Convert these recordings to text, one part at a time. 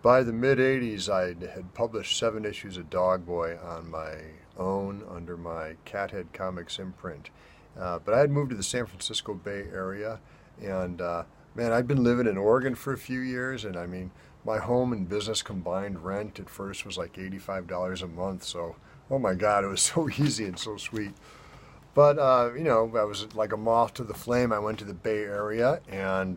By the mid-'80s, I had published 7 issues of Dog Boy on my own under my Cathead Comics imprint. But I had moved to the San Francisco Bay Area, and man, I'd been living in Oregon for a few years, and I mean, my home and business combined rent at first was like $85 a month, so oh my God, it was so easy and so sweet. But, you know, I was like a moth to the flame. I went to the Bay Area, and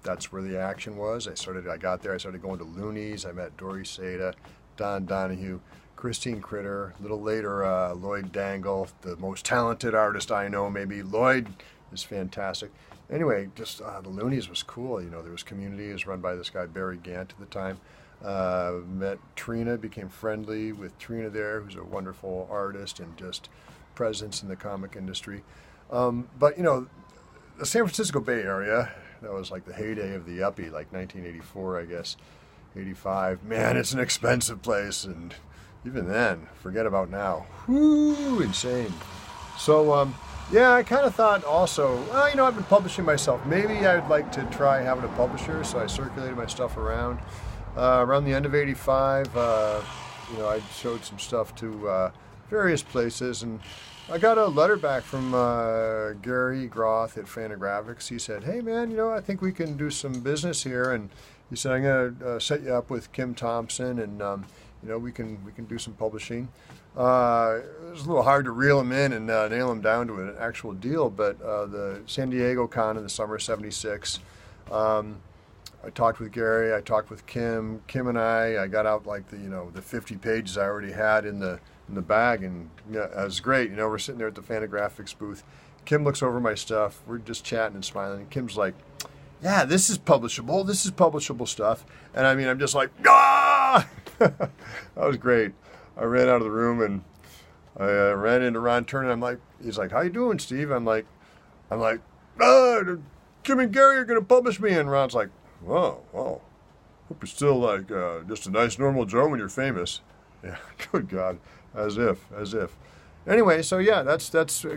that's where the action was. I got there, I started going to Looney's. I met Dory Seda, Don Donahue, Christine Critter, a little later, Lloyd Dangle, the most talented artist I know, maybe. Lloyd is fantastic. Anyway, just the Looney's was cool. You know, there was Community. It was run by this guy, Barry Gant, at the time. Met Trina, became friendly with Trina there, who's a wonderful artist and just presence in the comic industry. But, you know, the San Francisco Bay Area, that was like the heyday of the yuppie, like 1984, I guess, 85. Man, it's an expensive place, and even then, forget about now. Whoo, insane. So, yeah, I kind of thought also, well, you know, I've been publishing myself. Maybe I'd like to try having a publisher, so I circulated my stuff around. Around the end of 85, you know, I showed some stuff to various places, and I got a letter back from Gary Groth at Fantagraphics. He said, hey man, you know, I think we can do some business here, and he said, I'm going to set you up with Kim Thompson, and you know, we can do some publishing. It was a little hard to reel him in and nail him down to an actual deal, but the San Diego Con in the summer of '76, I talked with Gary, I talked with Kim. Kim and I got out like the 50 pages I already had in the bag, and it was great. You know, we're sitting there at the Fantagraphics booth. Kim looks over my stuff. We're just chatting and smiling. And Kim's like, yeah, this is publishable. This is publishable stuff. And I mean, I'm just like, ah! That was great. I ran out of the room, and I ran into Ron Turner. He's like, how you doing, Steve? I'm like, Kim and Gary are going to publish me. And Ron's like, whoa, hope you're still like just a nice normal Joe when you're famous. Yeah, good God. As if. Anyway, so yeah, that's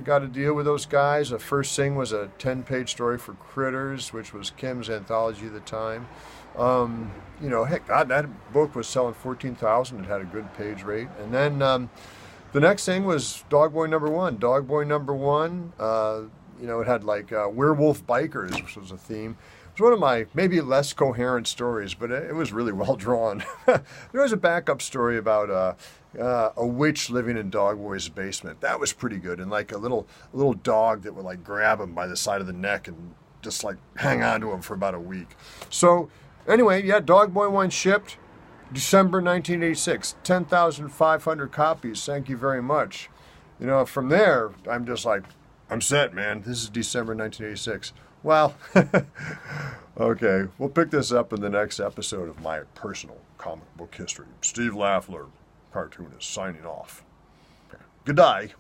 got to deal with those guys. The first thing was a 10-page story for Critters, which was Kim's anthology at the time. You know, heck, God, that book was selling 14,000. It had a good page rate. And then the next thing was Dog Boy #1. Dog Boy #1, you know, it had like werewolf bikers, which was a theme. It's one of my maybe less coherent stories, but it was really well drawn. There was a backup story about a witch living in Dog Boy's basement. That was pretty good, and like a little dog that would like grab him by the side of the neck and just like hang on to him for about a week. So anyway, yeah, Dog Boy 1 shipped December 1986, 10,500 copies. Thank you very much. You know, from there, I'm just like, I'm set, man. This is December 1986. Well, okay, we'll pick this up in the next episode of my personal comic book history. Steve Lafler, cartoonist, signing off. Good day.